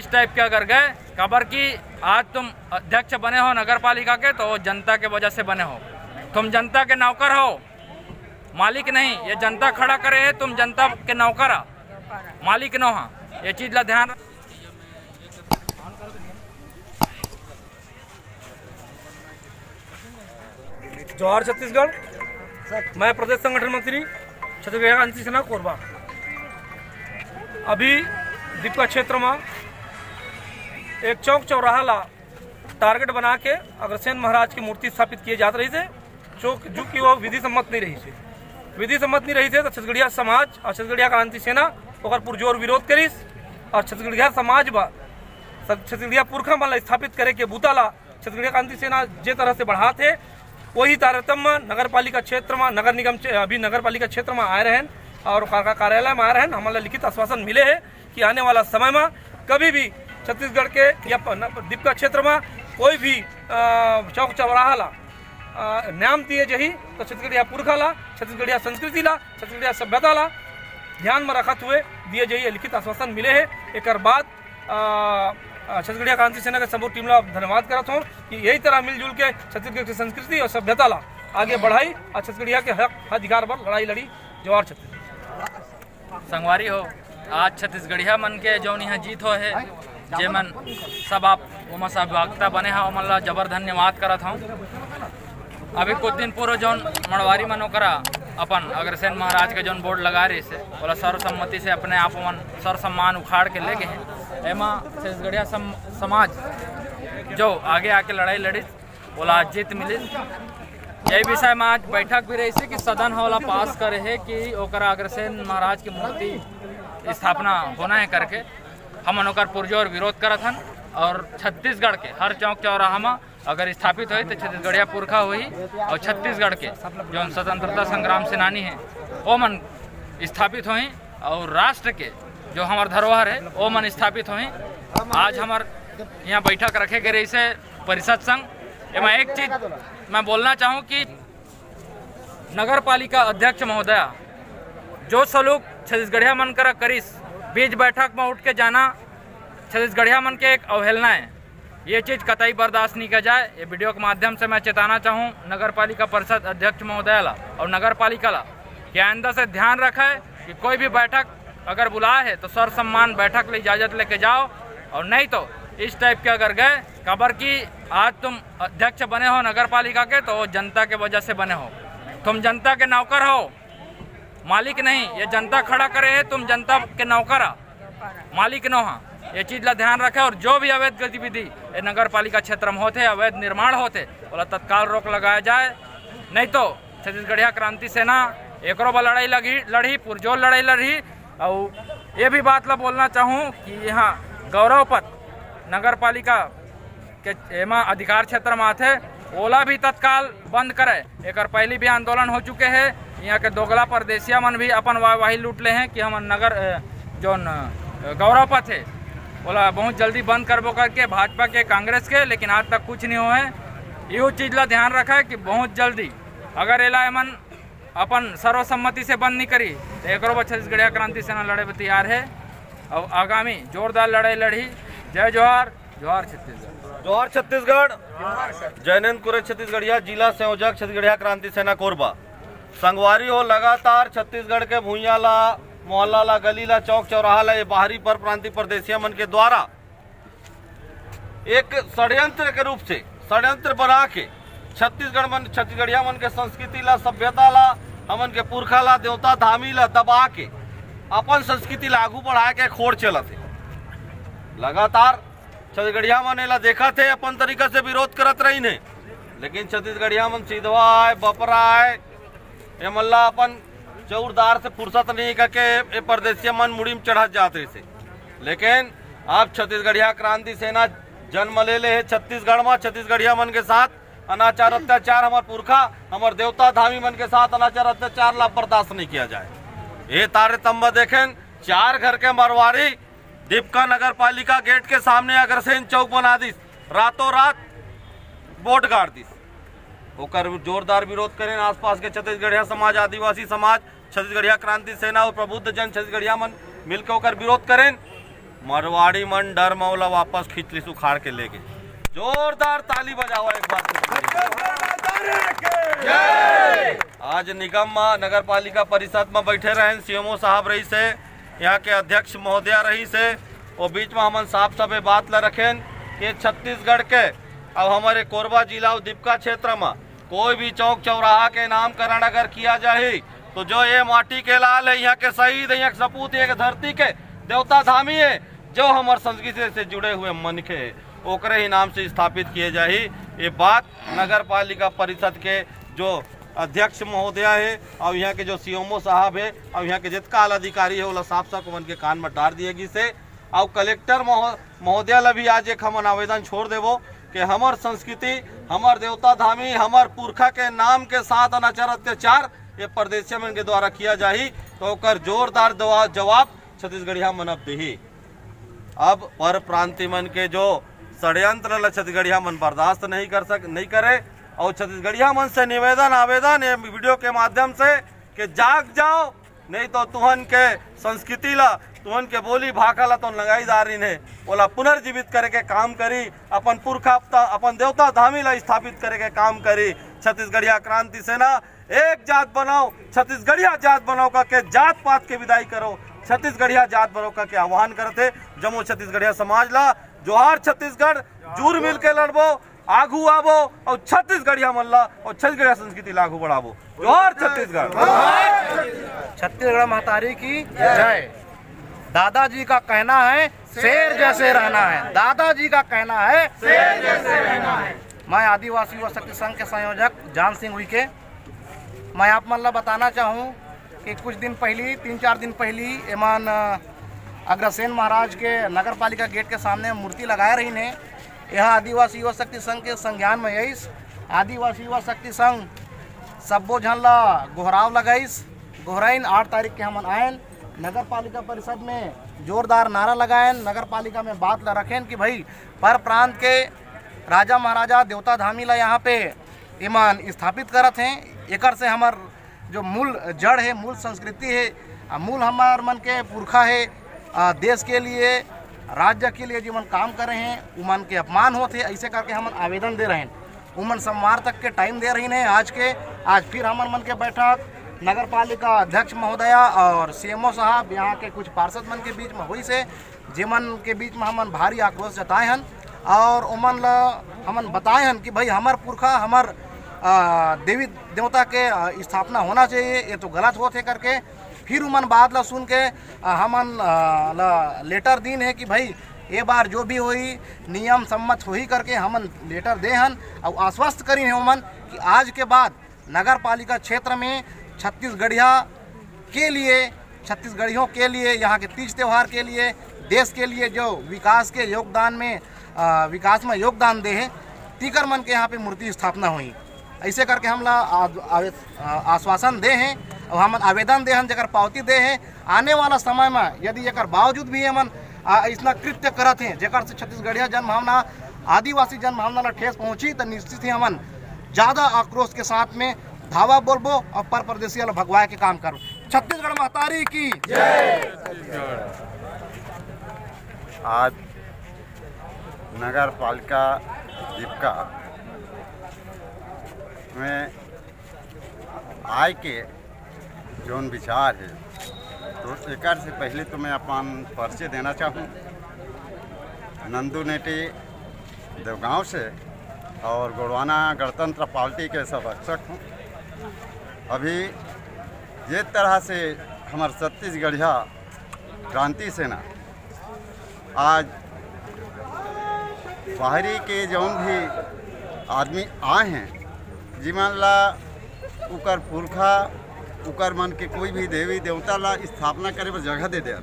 इस टाइप के अगर गए खबर कि आज तुम अध्यक्ष बने हो नगर पालिका के तो जनता के वजह से बने हो, तुम जनता के नौकर हो, मालिक नहीं। ये जनता खड़ा करे है, तुम जनता के नौकर मालिक नो हाँ, ये चीज ला ध्यान। जोहार छत्तीसगढ़। मैं प्रदेश संगठन मंत्री छत्तीसगढ़ क्रांति सेना कोरबा। अभी दीपका क्षेत्र में एक चौक चौराहा ला टारगेट बना के अग्रसेन महाराज की मूर्ति स्थापित किए जात रही थे, जो कि वो विधि सम्मत नहीं रही थे। विधि सम्मत नहीं रही थे तो छत्तीसगढ़िया समाज और छत्तीसगढ़िया क्रांति सेना ओकर पुरजोर विरोध करीस और छत्तीसगढ़िया समाज बा छत्तीसगढ़िया पुरखा मन स्थापित करे के बूता ला छत्तीसगढ़िया क्रांति सेना जे तरह से बढ़ा थे वही तारतम्य नगर पालिका क्षेत्र में नगर निगम अभी नगर पालिका क्षेत्र में आए रहें और कार्यालय में आए रहें। हमारा लिखित आश्वासन मिले है कि आने वाला समय में कभी भी छत्तीसगढ़ के या दीपका क्षेत्र में कोई भी चौक चौराहा ला नाम दिए जही तो छत्तीसगढ़िया पुरखा ला, छत्तीसगढ़िया संस्कृति ला, छत्तीसगढ़िया सभ्यता ला ध्यान में रखते हुए दिए जही लिखित आश्वासन मिले है। एक बाद छत्तीसगढ़िया क्रांति सेना के समूह टीम ला धन्यवाद करता हूँ कि यही तरह मिलजुल के छत्तीसगढ़ की संस्कृति और सभ्यता ला आगे बढ़ाई और छत्तीसगढ़िया के हक अधिकार पर लड़ाई लड़ी। जोहार छत्तीसगढ़। संगवारी हो, आज छत्तीसगढ़िया मन के जौन यहाँ जीत हो है जे मन सब आप ओमा सहभागिता बने हैं ओमन ला जबर धन्यवाद करत हूँ। अभी कुछ दिन पूर्व जौन मड़वारी मन ओकरा अपन अग्रसेन महाराज के जौन बोर्ड लगा रही से बोला सर्वसम्मति से अपने आप मन सर सम्मान उखाड़ के ले गए हैं। एमा छत्तीसगढ़िया समाज जो आगे आके लड़ाई लड़ी बोला आज जीत मिली। यही विषय में आज बैठक भी रही कि सदन होला पास करे है कि ओकरा अग्रसेन महाराज की मूर्ति स्थापना होना है करके हम ओकर पुरजोर विरोध करत हन। और छत्तीसगढ़ के हर चौक चौराहा में अगर स्थापित हुई तो छत्तीसगढ़िया पुरखा हुई और छत्तीसगढ़ के जो स्वतंत्रता संग्राम सेनानी हैं वो मन स्थापित हुई और राष्ट्र के जो हमार धरोहर है वो मन स्थापित हुई। आज हमार यहाँ बैठक रखे गए रही से परिषद संघ। एवं एक चीज मैं बोलना चाहूँ कि नगर पालिका अध्यक्ष महोदया जो सलूक छत्तीसगढ़िया मन करा करीस बीच बैठक में उठ के जाना छत्तीसगढ़िया मन के एक अवहेलना है, ये चीज़ कतई बर्दाश्त नहीं किया जाए। ये वीडियो के माध्यम से मैं चेताना चाहूँ नगर पालिका परिषद अध्यक्ष महोदय ला और नगर पालिका ला कि आइंदा से ध्यान रखे कि कोई भी बैठक अगर बुलाए है तो सर सम्मान बैठक ले इजाज़त लेके जाओ और नहीं तो इस टाइप के अगर गए खबर कि आज तुम अध्यक्ष बने हो नगर पालिका के तो जनता के वजह से बने हो, तुम जनता के नौकर हो, मालिक नहीं। ये जनता खड़ा करे है, तुम जनता के नौकर मालिक नो हाँ, ये चीज ला ध्यान रखे। और जो भी अवैध गतिविधि नगर पालिका क्षेत्र में होते अवैध निर्माण होते बोला तत्काल रोक लगाया जाए, नहीं तो छत्तीसगढ़िया क्रांति सेना एकरो बा लड़ाई लड़ी पुरजोर लड़ाई लड़ी। और ये भी बात ला बोलना चाहूँ कि यहाँ गौरवपत नगर पालिका के एमा अधिकार क्षेत्र में आते ओला भी तत्काल बंद करे। एक पहले भी आंदोलन हो चुके हैं, यहाँ के दोगला परदेसिया मन भी अपन वाहवाही लूट ले हैं कि हम नगर जो गौरवपत है बोला बहुत जल्दी बंद करबो करके भाजपा के कांग्रेस के, लेकिन आज तक कुछ नहीं हुआ है। यो चीज़ ला ध्यान रखा है कि बहुत जल्दी अगर एला एमन अपन सर्वसम्मति से बंद नहीं करी तो एक छत्तीसगढ़िया क्रांति सेना लड़े में तैयार है और आगामी जोरदार लड़ाई लड़ी। जय जोहार। जोहार छत्तीसगढ़। जोहार छत्तीसगढ़। जयनंद कुरे छत्तीसगढ़िया जिला संयोजक छत्तीसगढ़िया क्रांति सेना कोरबा। संगवारी हो, लगातार छत्तीसगढ़ के भूइया ला मोहल्ला ला गली ला चौक चौराहा ला ये बाहरी पर प्रांतीय परदेसिया मन के द्वारा एक षड्यंत्र के रूप से षड्यंत्र बना के छत्तीसगढ़िया मन के संस्कृति ला सभ्यता ला हमन के पुरखा ला देवता धामी ला दबा के अपन संस्कृति ला आगू बढ़ा के खोड़ चलत है। लगातार छत्तीसगढ़िया मन ला देखा थे अपन तरीका से विरोध करत रही ने, लेकिन छत्तीसगढ़िया मन सीधवा है बपरा है ये मल्ला अपन चौरदार से फुर्सत नहीं करके परदेसिया मन मुड़ी में चढ़ा जाते थे। लेकिन अब छत्तीसगढ़िया क्रांति सेना जन्म ले ले है छत्तीसगढ़ में। छत्तीसगढ़िया मन के साथ अनाचार अत्याचार हमारे पुरखा हमारे देवता धामी मन के साथ अनाचार अत्याचार ला बर्दाश्त नहीं किया जाए। ये तारतम्य देखें, 4 घर के मरवारी दीपका नगर पालिका गेट के सामने अग्रसेन चौक बना दिस, रातों रात बोर्ड गाड़ दिस। ओकर जोरदार विरोध करें आसपास के छत्तीसगढ़िया समाज, आदिवासी समाज, छत्तीसगढ़िया क्रांति सेना और प्रबुद्ध जन छत्तीसगढ़िया मन मिलकर ओकर विरोध करें। मरवाड़ी मन डर मौला वापस खींच ली उखाड़ के लेके। जोरदार ताली बजाओ एक बार। आज निगम नगर पालिका परिषद में बैठे रहे सीएमओ साहब रही से, यहाँ के अध्यक्ष महोदया रही से, और बीच में हमन साफ सभी बात ला रखें कि छत्तीसगढ़ के अब हमारे कोरबा जिला और दीपका क्षेत्र में कोई भी चौक चौराहा के नामकरण अगर किया जाए तो जो ये माटी के लाल है, यहाँ के शहीद है, यहाँ के सपूत है, धरती के देवता धामी है, जो हमारे संस्कृति से जुड़े हुए मन के ओकरे ही नाम से स्थापित किए जाए। ये बात नगर पालिका परिषद के जो अध्यक्ष महोदया है और यहाँ के जो सीएमओ साहब है और यहाँ के जितना आला अधिकारी है वो साफ साफ उनके कान में डाल दिएगी से। और कलेक्टर महोदया ला भी आज एक हम आवेदन छोड़ देवो कि हमार संस्कृति, हमार देवता धामी, हमार पुरखा के नाम के साथ अनाचार अत्याचार ये प्रदेश मन के द्वारा किया जाही तो ओकर जोरदार जवाब छत्तीसगढ़िया मन अब दही। अब पर प्रांति मन के जो षड्यंत्र ला छत्तीसगढ़िया मन बर्दाश्त नहीं करे और छत्तीसगढ़िया मन से निवेदन आवेदन ये वीडियो के माध्यम से कि जाग जाओ, नहीं तो तुहन के संस्कृति ला, तुहन के बोली भाषा ला तो लगाई जा रही है बोला पुनर्जीवित करे के काम करी, अपन पुरखा अपन देवता धामी ला स्थापित करे के काम करी। छत्तीसगढ़िया क्रांति सेना एक जात बनाओ, छत्तीसगढ़िया जात बनाओ का के जात पात के विदाई करो, छत्तीसगढ़िया जात बनाओ का के आह्वान करते। जम्मू छत्तीसगढ़िया समाज ला जोहार छत्तीसगढ़, जुर मिल के लड़बो, आगू आवो और छत्तीसगढ़िया मल्ला और छत्तीसगढ़िया संस्कृति लागू बढ़ावो। जोहार छत्तीसगढ़। छत्तीसगढ़ महतारी की जय। दादाजी का कहना है शेर जैसे रहना है, दादाजी का कहना है शेर जैसे रहना है। मैं आदिवासी युवा शक्ति संघ के संयोजक जान सिंह उइके, मैं आप मन ला बताना चाहूँ कि कुछ दिन पहली 3-4 दिन पहली एमान अग्रसेन महाराज के नगर पालिका गेट के सामने मूर्ति लगाए रही ने। यह आदिवासी युवा शक्ति संघ के संज्ञान में यहीस आदिवासी युवा शक्ति संघ सब्बो झन ला गोहराव लगाइस। गोहराइन 8 तारीख के हमन आयन नगर पालिका परिषद में जोरदार नारा लगाएन, नगर पालिका में बात ला रखें कि भाई पर प्रांत के राजा महाराजा देवता धामी ला यहाँ पे ईमान स्थापित करत हैं। एकर से हमार जो मूल जड़ है, मूल संस्कृति है, मूल हमार मन के पुरखा है, देश के लिए राज्य के लिए जो मन काम कर रहे हैं उमन के अपमान होते हैं। ऐसे करके हम आवेदन दे रहे हैं, उमन सोमवार तक के टाइम दे रही हैं। आज फिर हमन मन के बैठक नगर पालिका अध्यक्ष महोदया और सीएमओ साहब यहाँ के कुछ पार्षद मन के बीच में हुई से, जेमन के बीच में हमन भारी आक्रोश जताए हन और उमन ला हमन बताए हन कि भाई हमार पुरखा, हमार देवी देवता के स्थापना होना चाहिए, ये तो गलत होते है करके फिर उमन बात ला सुन के हमन ला लेटर दीन है कि भाई ये बार जो भी हुई नियम सम्मत हो ही करके हमन लेटर दे हन और आश्वस्त करी है उमन कि आज के बाद नगर पालिका क्षेत्र में छत्तीसगढ़िया के लिए, छत्तीसगढ़ियों के लिए, यहाँ के तीज त्यौहार के लिए, देश के लिए जो विकास के योगदान में विकास में योगदान दे है तीकर मन के यहाँ पे मूर्ति स्थापना हुई। ऐसे करके हम ला आश्वासन दे हैं और हम आवेदन दे हैं जगह पावती दे हैं। आने वाला समय में यदि एक बावजूद भी हमन इतना कृत्य करत हैं जेकर से छत्तीसगढ़िया जन भावना, आदिवासी जन भावना ला ठेस पहुँची तो निश्चित ही हमन ज़्यादा आक्रोश के साथ में धावा बोलबो और पर प्रदेशिया ला भगवाए के काम करो। छत्तीसगढ़ महतारी की जय। आज नगर पालिका दीपका में आय के जोन विचार है तो एक से पहले तो मैं अपन परिचय देना चाहूँ। नंदू नेटी देवगांव से और गोड़वाना गणतंत्र पार्टी के संरक्षक हूँ। अभी जिस तरह से हमारे छत्तीसगढ़िया क्रांति सेना आज बाहरी के जौन भी आदमी आए हैं जिमन ला उकर पुरखा उकर मन के कोई भी देवी देवता ला स्थापना करे पर जगह दे दे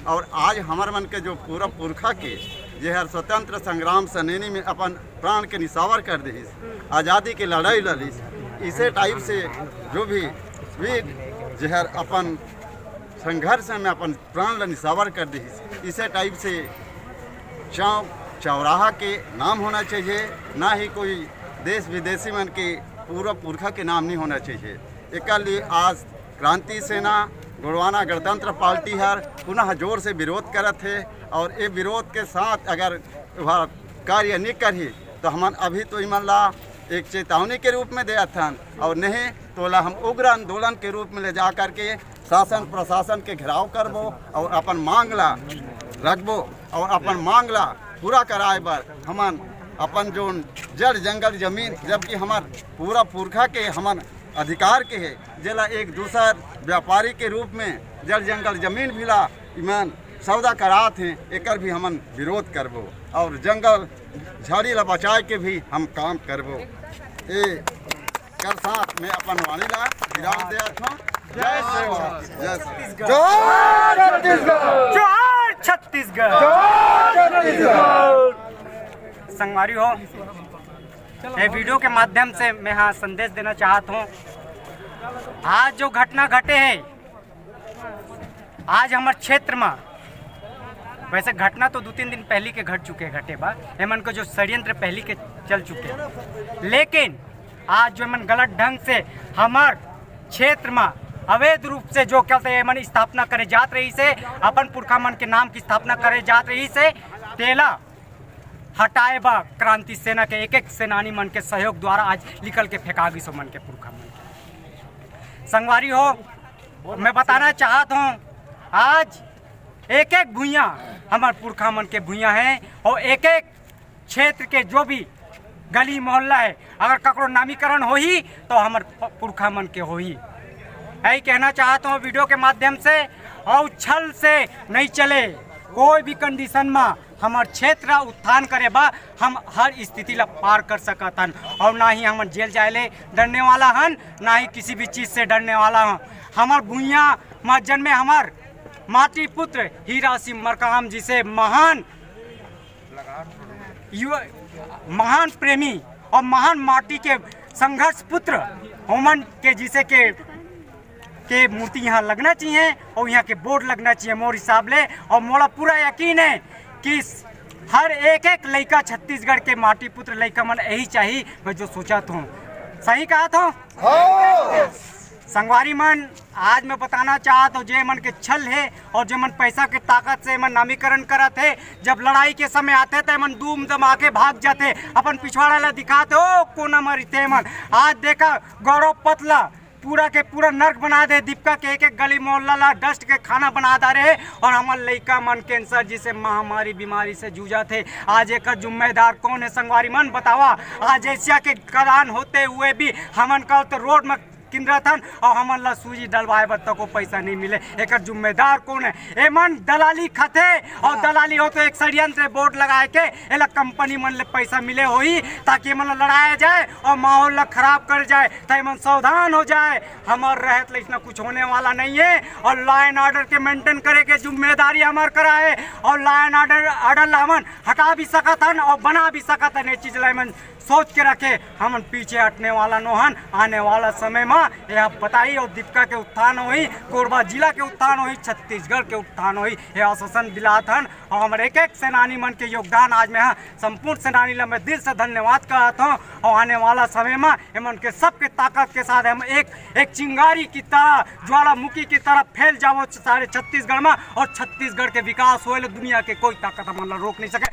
और आज हमार मन के जो पूरा पुरखा के जे हर स्वतंत्र संग्राम सेनानी में अपन प्राण के निसावर कर दिस, आज़ादी की लड़ाई लड़िस, इसे टाइप से जो भी वीर जहर अपन संघर्ष में अपन प्राण ला निसावर कर दिस, इसे टाइप से चौक चौराहा के नाम होना चाहिए, ना ही कोई देश विदेशी मन के पूरा पुरखा के नाम नहीं होना चाहिए। एक लिए आज क्रांति सेना गोड़वाना गणतंत्र पार्टी हर पुनः जोर से विरोध करत है और ये विरोध के साथ अगर वह कार्य नहीं करी तो हम अभी तो इमला एक चेतावनी के रूप में दे था, और नहीं तो हम उग्र आंदोलन के रूप में ले जा करके शासन प्रशासन के घेराव करबो और अपन मांगला रखबो और अपन मांगला पूरा कराए बर हमन अपन जो जड़ जंगल जमीन जबकि हमार पूरा पुरखा के हमन अधिकार के है जेला एक दूसर व्यापारी के रूप में जड़ जंगल जमीन भिला ईमान सौदा करात हैं, एकर भी हमन विरोध करबो और जंगल झाड़ी ला बचाए के भी हम काम करबो। ए कर साथ में अपन वाणी ला विराम दे छो। जय छत्तीसगढ़, जोहार छत्तीसगढ़। संगवारी हो, ये वीडियो के माध्यम से मैं हाँ संदेश देना चाहता हूँ। आज जो घटना घटे है आज हमारे क्षेत्र में, वैसे घटना तो 2-3 दिन पहले के घटे बा, एमन को जो षड्यंत्र पहले के चल चुके, लेकिन आज जो एमन गलत ढंग से हमार क्षेत्र में अवैध रूप से जो कहते हैं एमन स्थापना करे जात रही से, अपन पुरखा मन के नाम की स्थापना करे जात रही से, तेला हटाए बा क्रांति सेना के एक सेनानी मन के सहयोग द्वारा आज निकल के फेंका गई सो मन के पुरखा मन। संगवारी हो, मैं बताना चाहता हूँ आज एक भूइया हमारे पुरखा मन के भूइया हैं और एक क्षेत्र के जो भी गली मोहल्ला है, अगर ककरो नामीकरण हो ही तो हमारे पुरखा मन के हो ही। यही कहना चाहता हूँ वीडियो के माध्यम से, और छल से नहीं चले, कोई भी कंडीशन में हमार क्षेत्र उत्थान करे बा हम हर स्थिति ला पार कर सकत हन, और ना ही हम जेल जाए डरने वाला हन, ना ही किसी भी चीज़ से डरने वाला हन। हमार भूइया में जन्मे हमार माटी पुत्र हीरा सिंह मरकाम जिसे महान महान प्रेमी और महान माटी के संघर्ष पुत्र होमन के जिसे के मूर्ति यहाँ लगना चाहिए और यहाँ के बोर्ड लगना चाहिए मोर हिसाब ले। और मोला पूरा यकीन है कि हर एक लड़का छत्तीसगढ़ के माटी पुत्र लड़का मन यही चाहिए। मैं जो सोचा था सही कहा था। संगवारी मन, आज मैं बताना चाहता हूँ, जे मन के छल है और जे मन पैसा के ताकत से मन नामीकरण करत है, जब लड़ाई के समय आते तो मन दूम दमा के भाग जाते, अपन पिछवाड़ा ला दिखाते हो कोना मरते मन। आज देखा गौरव पतला पूरा के पूरा नर्क बना दे, दीपका के एक गली मोहल्ला ला डस्ट के खाना बना दा रहे, और हमारे लड़का मन कैंसर जिसे महामारी बीमारी से जूझा थे। आज एक जिम्मेदार कौन है संगवारी मन बतावा। आज एशिया के करान होते हुए भी हमन का तो रोड में किंद्रा थन और हमन ला सूजी डलवाए बत्ता को पैसा नहीं मिले, एक जिम्मेदार कौन है? एमन दलाली खाते और दलाली हो तो एक षड्यंत्र बोर्ड लगाए के एला कंपनी मन ले पैसा मिले होई ताकि एमन लड़ाया जाए और माहौल ला खराब कर जाए, तो एमन सावधान हो जाए। हमार रहत ले इतना कुछ होने वाला नहीं है, और लॉ एंड ऑर्डर के मेंटेन करे के जिम्मेदारी हमार करा है, और लॉ एंड ऑर्डर ला हमन हटा भी सकत हन और बना भी सकत हन। ये चीज ला हमन सोच के रखे, हम पीछे हटने वाला नोहन। आने वाला समय में यह बताई और दीपका के उत्थान हुई, कोरबा जिला के उत्थान हुई, छत्तीसगढ़ के उत्थान हुई, यह आश्वासन दिलात हन। और हमारे एक सेनानी मन के योगदान आज मैं संपूर्ण सेनानी ला मैं दिल से धन्यवाद करता हूँ। और आने वाला समय में एमन के सबके ताकत के साथ हम एक चिंगारी की तरह ज्वालामुखी की तरह फैल जाओ सारे छत्तीसगढ़ में, और छत्तीसगढ़ के विकास हो, दुनिया के कोई ताकत हमारा रोक नहीं सके।